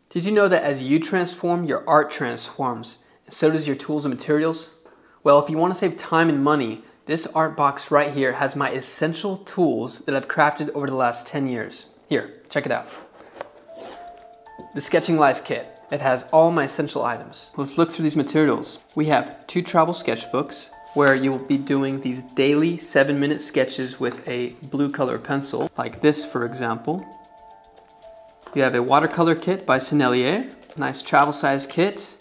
Did you know that as you transform, your art transforms, and so does your tools and materials? Well, if you want to save time and money, this art box right here has my essential tools that I've crafted over the last 10 years. Here, check it out. The Sketching Life Kit. It has all my essential items. Let's look through these materials. We have 2 travel sketchbooks where you will be doing these daily 7-minute sketches with a blue color pencil, like this for example. We have a watercolor kit by Sennelier, nice travel size kit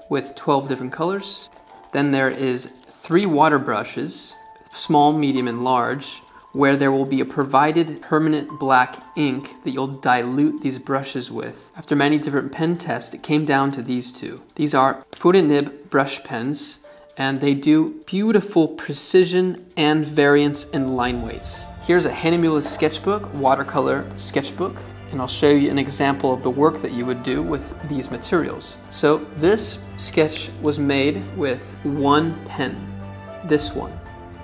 with 12 different colors. Then there is 3 water brushes, small, medium, and large, where there will be a provided permanent black ink that you'll dilute these brushes with. After many different pen tests, it came down to these 2. These are foot and nib brush pens, and they do beautiful precision and variance in line weights. Here's a Hahnemuhle sketchbook, watercolor sketchbook, and I'll show you an example of the work that you would do with these materials. So this sketch was made with 1 pen, this one.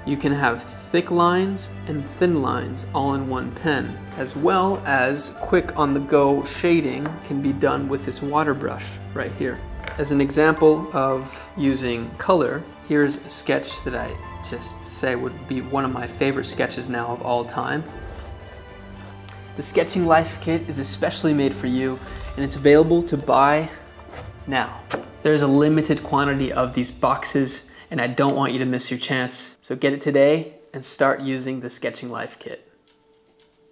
You can have thick lines and thin lines all in 1 pen, as well as quick on-the-go shading can be done with this water brush right here. As an example of using color, here's a sketch that I just say would be one of my favorite sketches now of all time. The Sketching Life Kit is especially made for you, and it's available to buy now. There's a limited quantity of these boxes, and I don't want you to miss your chance. So get it today and start using the Sketching Life Kit.